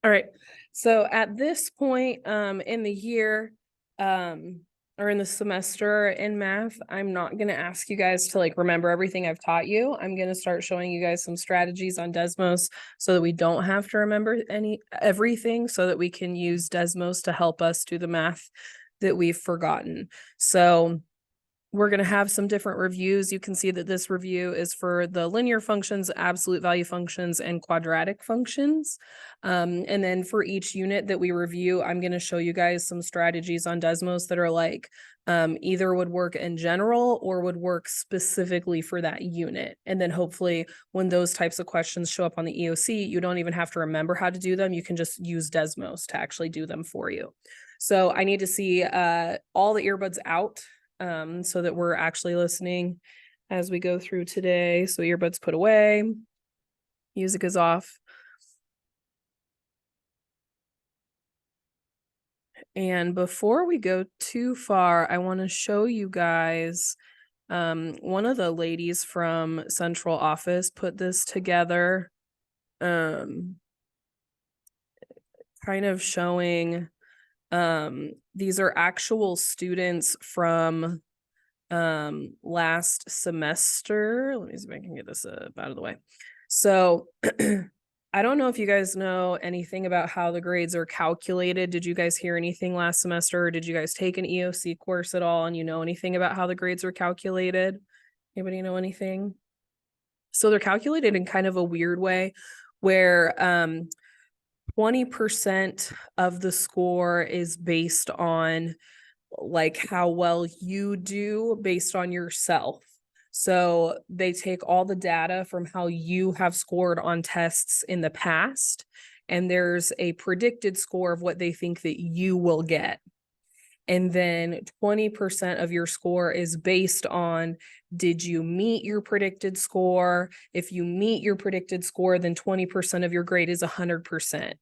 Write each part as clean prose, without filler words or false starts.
All right. So at this point in the year or in the semester in math, I'm not going to ask you guys to like remember everything I've taught you. I'm going to start showing you guys some strategies on Desmos so that we don't have to remember everything, so that we can use Desmos to help us do the math that we've forgotten. So we're going to have some different reviews. You can see that this review is for the linear functions, absolute value functions, and quadratic functions. And then for each unit that we review, I'm going to show you guys some strategies on Desmos that are like either would work in general or would work specifically for that unit. And then hopefully when those types of questions show up on the EOC, you don't even have to remember how to do them. You can just use Desmos to actually do them for you. So I need to see all the earbuds out, so that we're actually listening as we go through today. So earbuds put away, music is off. And before we go too far, I want to show you guys, one of the ladies from central office put this together, kind of showing, these are actual students from last semester. Let me see if I can get this out of the way. So I don't know if you guys know anything about how the grades are calculated. Did you guys hear anything last semester? Or did you guys take an EOC course at all and you know anything about how the grades are calculated? Anybody know anything? So they're calculated in kind of a weird way where 20% of the score is based on like how well you do based on yourself. So they take all the data from how you have scored on tests in the past, and there's a predicted score of what they think that you will get. And then 20% of your score is based on, did you meet your predicted score? If you meet your predicted score, then 20% of your grade is 100%.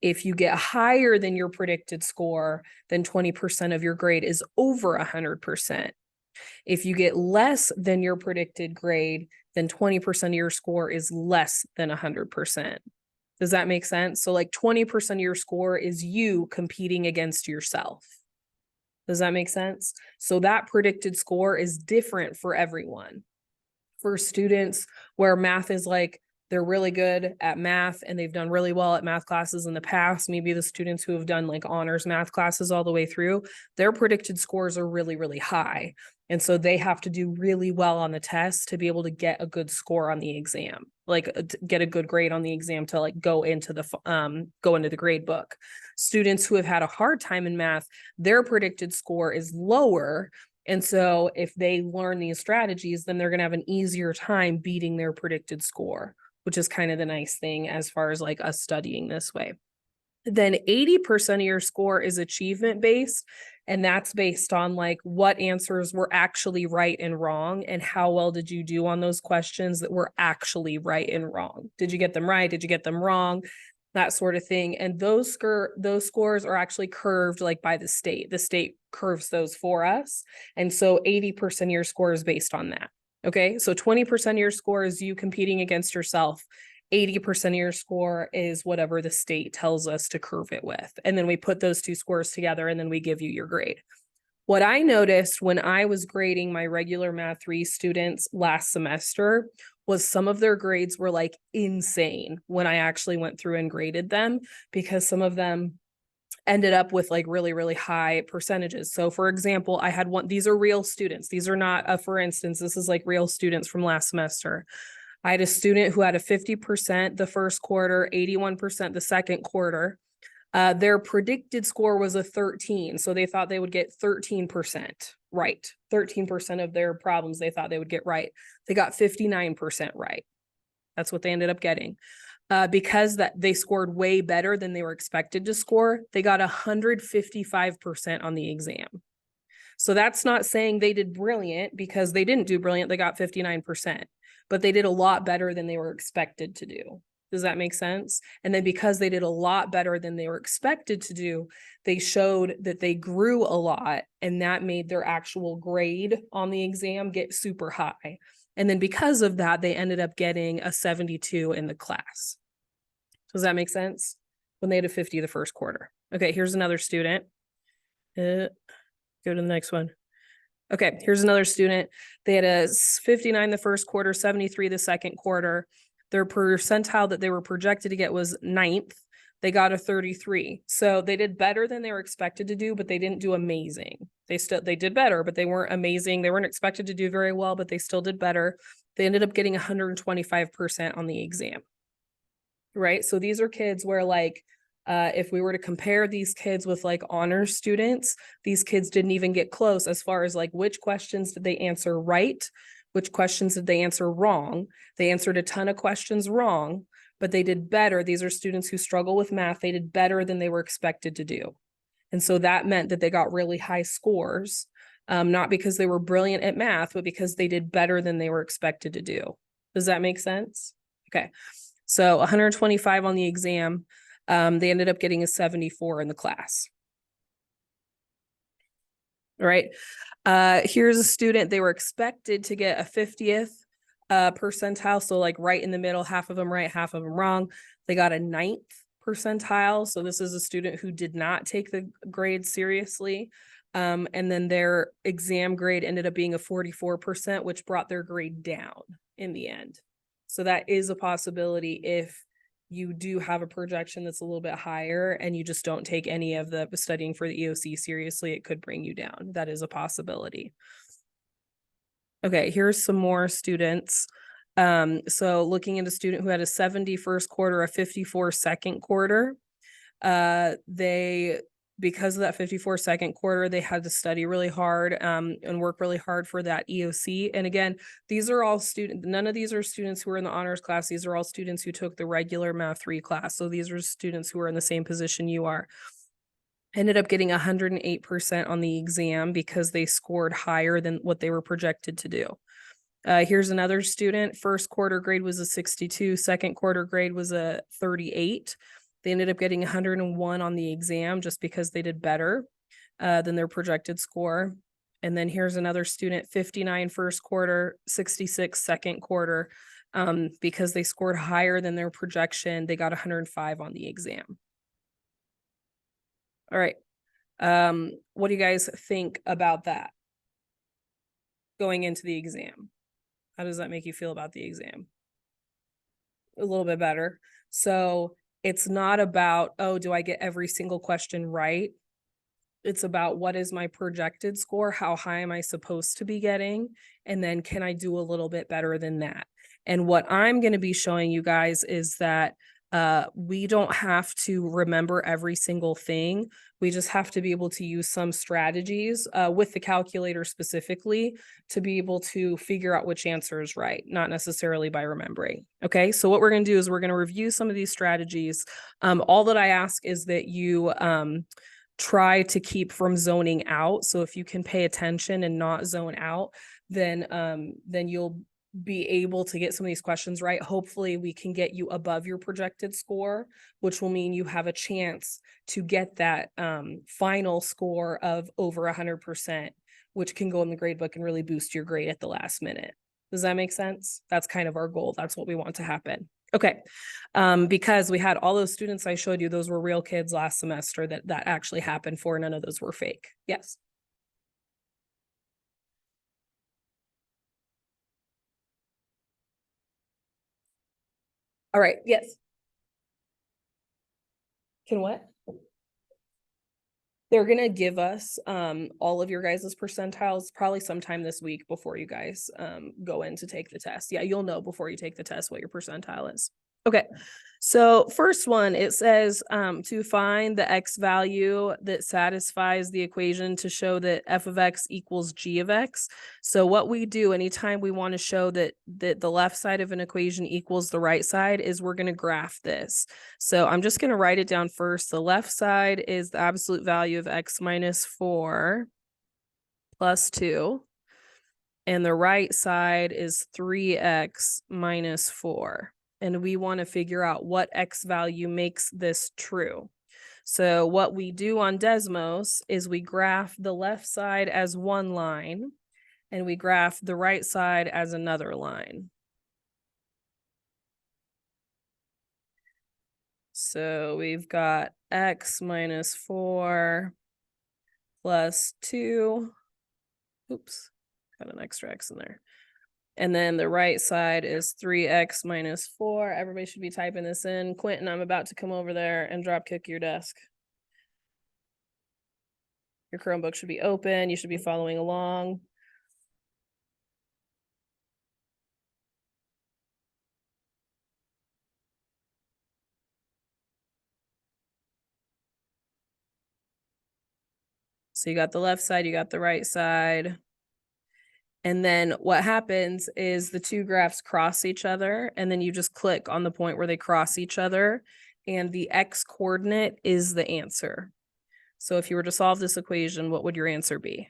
If you get higher than your predicted score, then 20% of your grade is over 100%. If you get less than your predicted grade, then 20% of your score is less than 100%. Does that make sense? So like 20% of your score is you competing against yourself. Does that make sense? So that predicted score is different for everyone. For students where math is like, they're really good at math and they've done really well at math classes in the past, maybe the students who have done like honors math classes all the way through, their predicted scores are really, really high. And so they have to do really well on the test to be able to get a good score on the exam, like get a good grade on the exam to like go into the grade book. Students who have had a hard time in math, their predicted score is lower. And so if they learn these strategies, then they're going to have an easier time beating their predicted score, which is kind of the nice thing as far as like us studying this way. Then 80% of your score is achievement based. And that's based on like what answers were actually right and wrong, and how well did you do on those questions that were actually right and wrong. Did you get them right? Did you get them wrong? That sort of thing. And those scores are actually curved like by the state. The state curves those for us. And so 80% of your score is based on that. Okay, so 20% of your score is you competing against yourself. 80% of your score is whatever the state tells us to curve it with. And then we put those two scores together and then we give you your grade. What I noticed when I was grading my regular Math 3 students last semester was some of their grades were like insane when I actually went through and graded them, because some of them ended up with like really, really high percentages. So for example, I had one, these are real students. These are not, for instance, this is like real students from last semester. I had a student who had a 50% the first quarter, 81% the second quarter. Their predicted score was a 13. So they thought they would get 13% right. 13% of their problems they thought they would get right. They got 59% right. That's what they ended up getting. Because that they scored way better than they were expected to score, they got 155% on the exam. So that's not saying they did brilliant, because they didn't do brilliant. They got 59%, but they did a lot better than they were expected to do. Does that make sense? And then because they did a lot better than they were expected to do, they showed that they grew a lot, and that made their actual grade on the exam get super high. And then because of that, they ended up getting a 72 in the class. Does that make sense? when they had a 50 the first quarter. Okay, here's another student. Go to the next one. Okay, here's another student. They had a 59 the first quarter, 73 the second quarter. Their percentile that they were projected to get was 9th. They got a 33. So they did better than they were expected to do, but they didn't do amazing. They did better, but they weren't amazing. They weren't expected to do very well, but they still did better. They ended up getting 125% on the exam. Right? So these are kids where like if we were to compare these kids with like honors students, these kids didn't even get close as far as like which questions did they answer right, which questions did they answer wrong. They answered a ton of questions wrong, but they did better. These are students who struggle with math. They did better than they were expected to do. And so that meant that they got really high scores, not because they were brilliant at math, but because they did better than they were expected to do. Does that make sense? Okay. So 125 on the exam. They ended up getting a 74 in the class. All right. Here's a student. They were expected to get a 50th percentile. So like right in the middle, half of them right, half of them wrong. They got a 9th percentile. So this is a student who did not take the grade seriously. And then their exam grade ended up being a 44%, which brought their grade down in the end. So that is a possibility if you do have a projection that's a little bit higher and you just don't take any of the studying for the EOC seriously, it could bring you down. That is a possibility. Okay, here's some more students. So looking at a student who had a 70 first quarter, a 54 second quarter, because of that 54 second quarter, they had to study really hard and work really hard for that EOC. And again, these are all students, none of these are students who are in the honors class. These are all students who took the regular Math 3 class. So these are students who are in the same position you are. Ended up getting 108% on the exam because they scored higher than what they were projected to do. Here's another student. First quarter grade was a 62. Second quarter grade was a 38. They ended up getting 101 on the exam just because they did better than their projected score. And then here's another student, 59 first quarter, 66 second quarter. Because they scored higher than their projection, they got 105 on the exam. All right. What do you guys think about that going into the exam? How does that make you feel about the exam? A little bit better. So it's not about, oh, do I get every single question right? It's about what is my projected score? How high am I supposed to be getting? And then can I do a little bit better than that? And what I'm going to be showing you guys is that we don't have to remember every single thing. We just have to be able to use some strategies with the calculator specifically to be able to figure out which answer is right, not necessarily by remembering. Okay, so what we're going to do is we're going to review some of these strategies. All that I ask is that you try to keep from zoning out. So if you can pay attention and not zone out, then you'll be able to get some of these questions right. Hopefully we can get you above your projected score, which will mean you have a chance to get that final score of over 100%, which can go in the grade book and really boost your grade at the last minute. Does that make sense? That's kind of our goal. That's what we want to happen. Okay. Because we had all those students I showed you, those were real kids last semester that actually happened for. None of those were fake. Yes. All right. Yes. Can what? They're going to give us all of your guys' percentiles probably sometime this week before you guys go in to take the test. Yeah, you'll know before you take the test what your percentile is. Okay, so first one, it says to find the x value that satisfies the equation to show that f of x equals g of x. So what we do anytime we want to show that the left side of an equation equals the right side is we're going to graph this. So I'm just going to write it down first. The left side is the absolute value of x minus 4 plus 2. And the right side is 3x minus 4. And we want to figure out what x value makes this true. So what we do on Desmos is we graph the left side as one line and we graph the right side as another line. So we've got x minus 4 plus 2. Oops, got an extra x in there. And then the right side is 3x minus 4. Everybody should be typing this in. Quentin, I'm about to come over there and drop kick your desk. Your Chromebook should be open. You should be following along. So you got the left side, you got the right side. And then what happens is the two graphs cross each other, and then you just click on the point where they cross each other, and the x coordinate is the answer. So if you were to solve this equation, what would your answer be?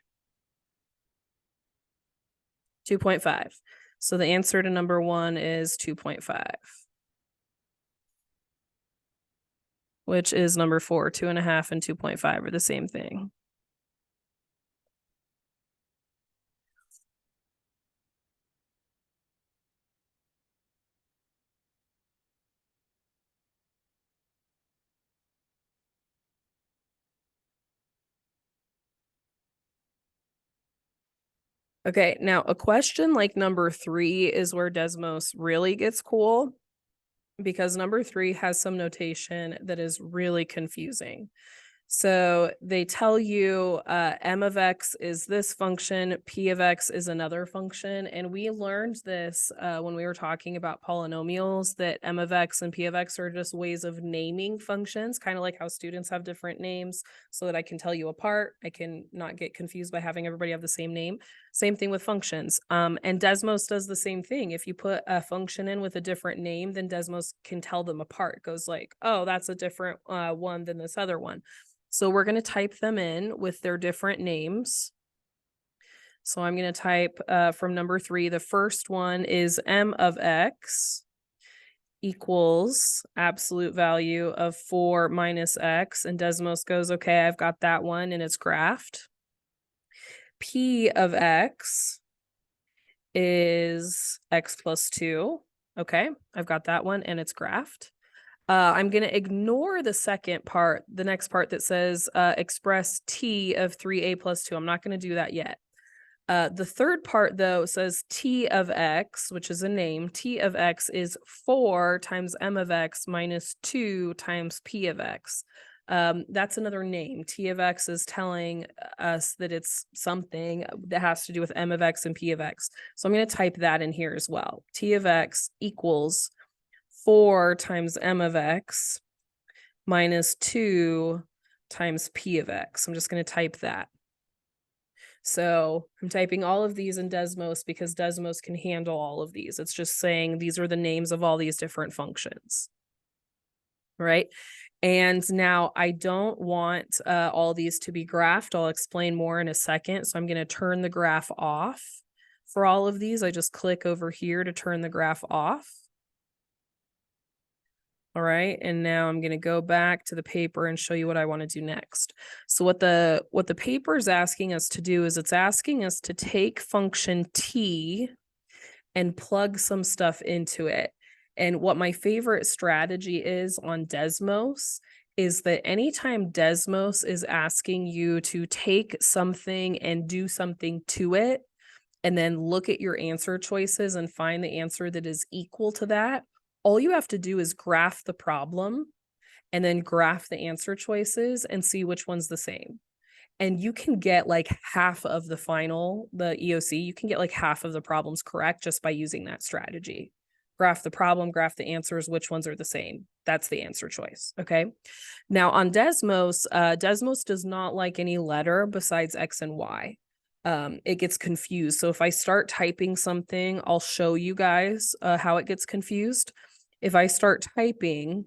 2.5. So the answer to number 1 is 2.5. Which is number 4. 2.5 and 2.5 are the same thing. Okay, now a question like number 3 is where Desmos really gets cool, because number 3 has some notation that is really confusing. So they tell you m of x is this function, p of x is another function. And we learned this when we were talking about polynomials, that m of x and p of x are just ways of naming functions, kind of like how students have different names so that I can tell you apart. I can not get confused by having everybody have the same name. Same thing with functions. And Desmos does the same thing. If you put a function in with a different name, then Desmos can tell them apart. It goes like, oh, that's a different one than this other one. So we're going to type them in with their different names. So I'm going to type from number 3. The first one is m of x equals absolute value of 4 minus x. And Desmos goes, okay, I've got that one and it's graphed. P of x is x plus 2. Okay, I've got that one and it's graphed. I'm going to ignore the second part, the next part that says express t of 3a plus 2. I'm not going to do that yet. The third part, though, says t of x, which is a name. T of x is 4 times m of x minus 2 times p of x. That's another name. T of x is telling us that it's something that has to do with m of x and p of x. So I'm going to type that in here as well. T of x equals 4 times m of x minus 2 times p of x. I'm just going to type that. So I'm typing all of these in Desmos because Desmos can handle all of these. It's just saying these are the names of all these different functions. Right? And now I don't want all these to be graphed. I'll explain more in a second. So I'm going to turn the graph off for all of these. I just click over here to turn the graph off. All right, and now I'm going to go back to the paper and show you what I want to do next. So what the paper is asking us to do is it's asking us to take function t and plug some stuff into it. And what my favorite strategy is on Desmos is that anytime Desmos is asking you to take something and do something to it, and then look at your answer choices and find the answer that is equal to that, all you have to do is graph the problem and then graph the answer choices and see which one's the same. And you can get like half of the EOC, you can get like half of the problems correct just by using that strategy. Graph the problem, graph the answers, which ones are the same. That's the answer choice, okay? Now on Desmos, Desmos does not like any letter besides X and Y. It gets confused. So if I start typing something, I'll show you guys how it gets confused. If I start typing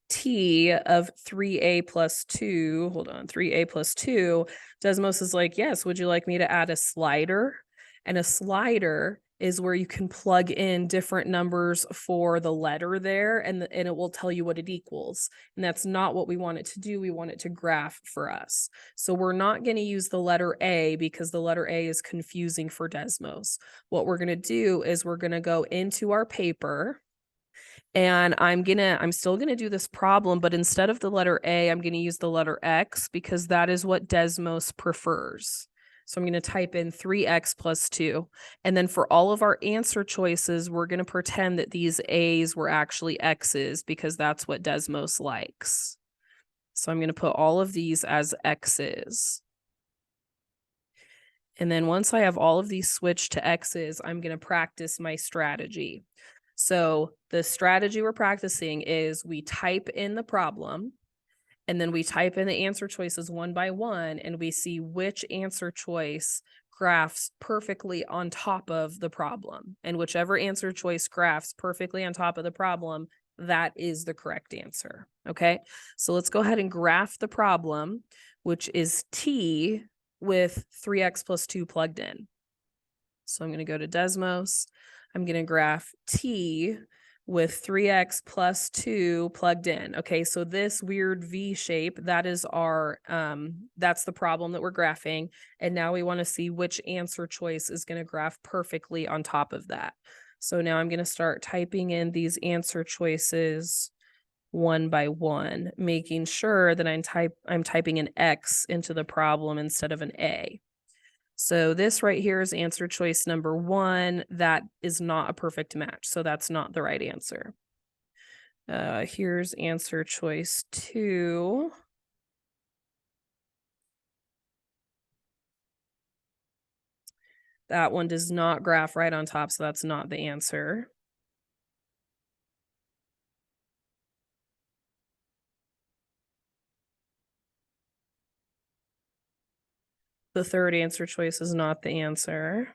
t of 3a plus 2, hold on, 3a plus 2, Desmos is like, yes, would you like me to add a slider? And a slider is where you can plug in different numbers for the letter there, and it will tell you what it equals. And that's not what we want it to do. We want it to graph for us. So we're not going to use the letter A because the letter A is confusing for Desmos. What we're going to do is we're going to go into our paper And I'm still gonna do this problem, but instead of the letter A, I'm gonna use the letter X because that is what Desmos prefers. So I'm gonna type in 3x plus 2. And then for all of our answer choices, we're gonna pretend that these A's were actually X's because that's what Desmos likes. So I'm gonna put all of these as X's. And then once I have all of these switched to X's, I'm gonna practice my strategy. So the strategy we're practicing is we type in the problem and then we type in the answer choices one by one and we see which answer choice graphs perfectly on top of the problem. And whichever answer choice graphs perfectly on top of the problem, that is the correct answer. Okay, so let's go ahead and graph the problem, which is T with 3x plus 2 plugged in. So I'm going to go to Desmos. I'm going to graph T with 3x plus 2 plugged in. Okay, so this weird V shape, that is our, that's the problem that we're graphing. And now we want to see which answer choice is going to graph perfectly on top of that. So now I'm going to start typing in these answer choices one by one, making sure that I'm typing an X into the problem instead of an A. So this right here is answer choice number 1. That is not a perfect match. So that's not the right answer. Here's answer choice 2. That one does not graph right on top, so that's not the answer. The third answer choice is not the answer.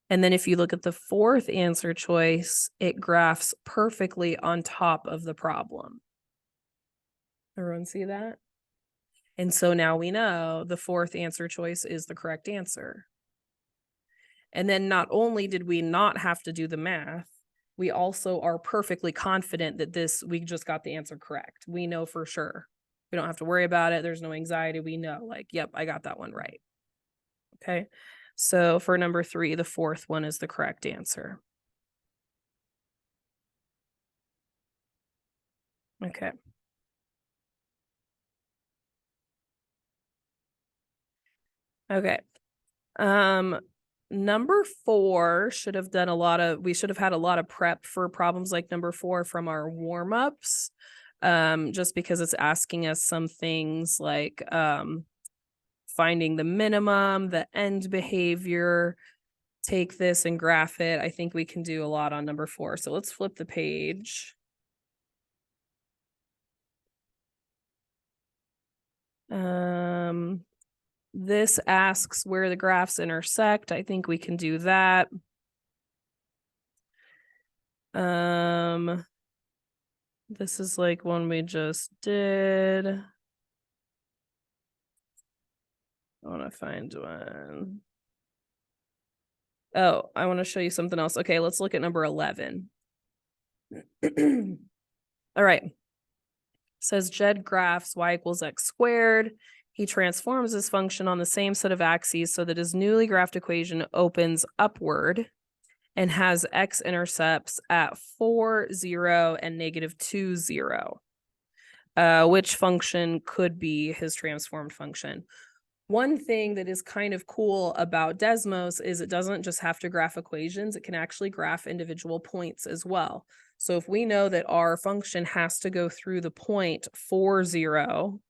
And then if you look at the fourth answer choice, it graphs perfectly on top of the problem. Everyone see that? And so now we know the fourth answer choice is the correct answer. And then not only did we not have to do the math, we also are perfectly confident that we just got the answer correct. We know for sure. We don't have to worry about it. There's no anxiety. We know, like, yep, I got that one right. Okay. So for number 3, the fourth one is the correct answer. Okay. Okay. Number 4 should have done we should have had a lot of prep for problems like number 4 from our warm-ups. Just because it's asking us some things like finding the minimum, the end behavior, take this and graph it. I think we can do a lot on number 4. So let's flip the page. This asks where the graphs intersect. I think we can do that. This is like one we just did. I want to find one. Oh, I want to show you something else. Okay, let's look at number 11. All right. It says Jed graphs y equals x squared. He transforms this function on the same set of axes so that his newly graphed equation opens upward and has x-intercepts at 4, 0, and -2, 0. Which function could be his transformed function? One thing that is kind of cool about Desmos is it doesn't just have to graph equations, it can actually graph individual points as well. So if we know that our function has to go through the point 4, 0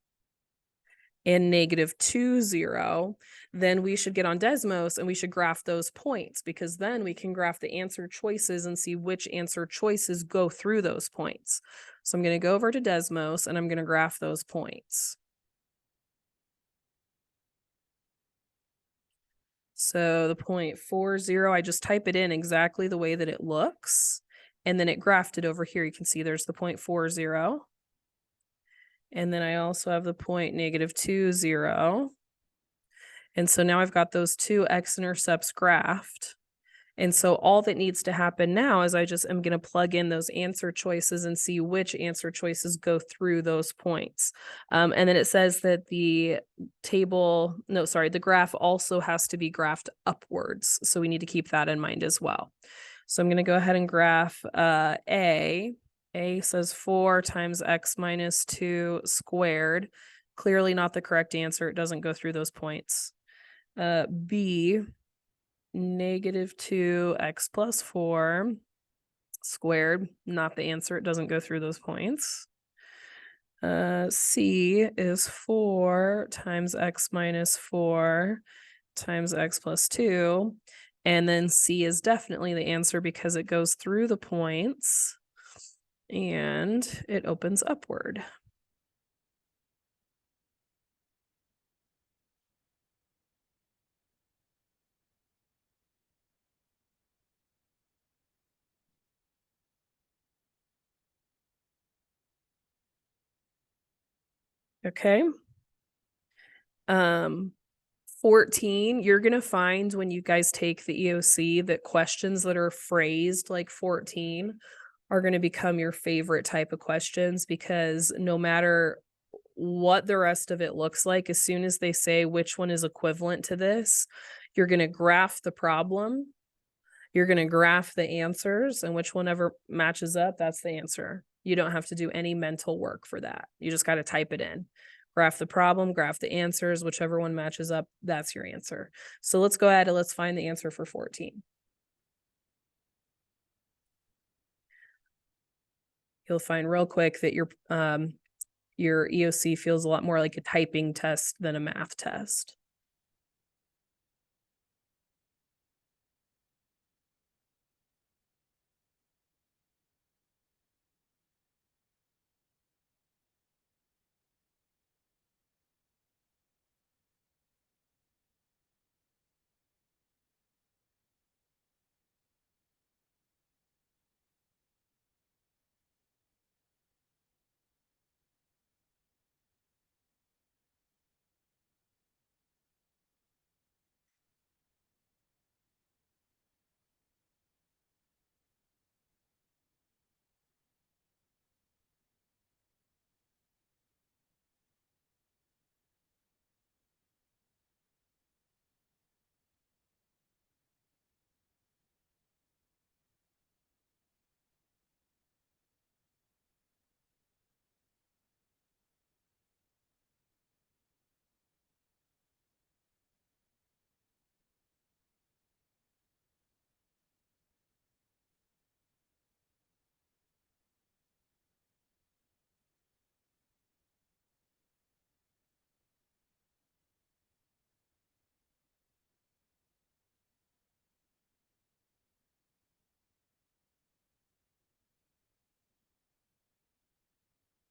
and -2, 0, then we should get on Desmos and we should graph those points because then we can graph the answer choices and see which answer choices go through those points. So I'm going to go over to Desmos and I'm going to graph those points. So the point 4, 0, I just type it in exactly the way that it looks. And then it graphed it over here. You can see there's the point 4, 0. And then I also have the point -2, 0. And so now I've got those two x-intercepts graphed. And so all that needs to happen now is I just am going to plug in those answer choices and see which answer choices go through those points. And then it says that the the graph also has to be graphed upwards. So we need to keep that in mind as well. So I'm going to go ahead and graph A. A says 4 times x minus 2 squared. Clearly not the correct answer. It doesn't go through those points. B, negative 2x plus 4 squared. Not the answer. It doesn't go through those points. C is 4 times x minus 4 times x plus 2. And then C is definitely the answer because it goes through the points and it opens upward. Okay. 14, you're going to find when you guys take the EOC that questions that are phrased like 14 are going to become your favorite type of questions, because no matter what the rest of it looks like, as soon as they say which one is equivalent to this, you're going to graph the problem, you're going to graph the answers, and which one ever matches up, that's the answer. You don't have to do any mental work for that. You just got to type it in. Graph the problem, graph the answers, whichever one matches up, that's your answer. So let's go ahead and let's find the answer for 14. You'll find real quick that your EOC feels a lot more like a typing test than a math test.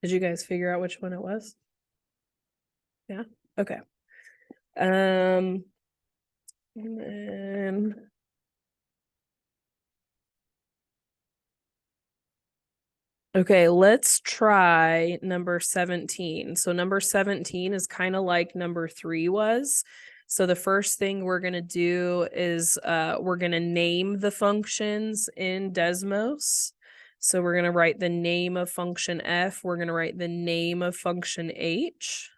Did you guys figure out which one it was? Yeah. Okay. And then okay, let's try number 17. So number 17 is kind of like number 3 was. So the first thing we're going to do is we're going to name the functions in Desmos. So we're going to write the name of function f. We're going to write the name of function h.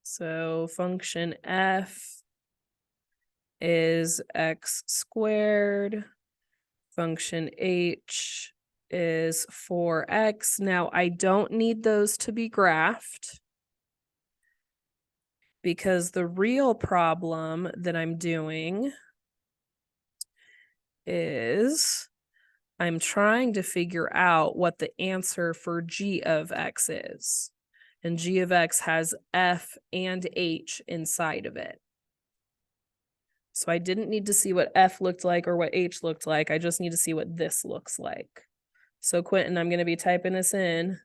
So function f is x squared. Function h is 4x. Now, I don't need those to be graphed because the real problem that I'm doing is I'm trying to figure out what the answer for g of x is. And g of x has f and h inside of it. So I didn't need to see what f looked like or what h looked like. I just need to see what this looks like. So Quentin, I'm going to be typing this in.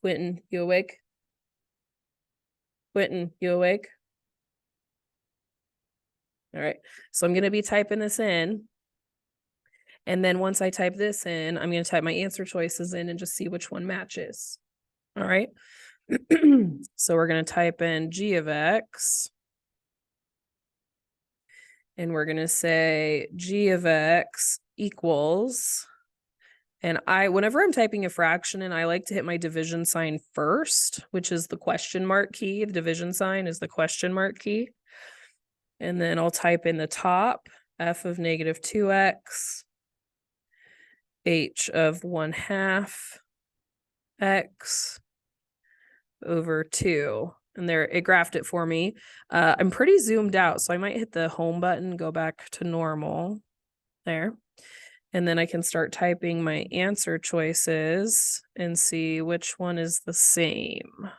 Quentin, you awake? Quentin, you awake? All right. So I'm going to be typing this in. And then once I type this in, I'm going to type my answer choices in and just see which one matches. All right. So we're going to type in g of x. And we're going to say g of x equals, and whenever I'm typing a fraction in, I like to hit my division sign first, which is the question mark key. The division sign is the question mark key. And then I'll type in the top, f of negative 2x, h of 1/2 x over 2. And there, it graphed it for me. I'm pretty zoomed out, so I might hit the home button, go back to normal there. And then I can start typing my answer choices and see which one is the same.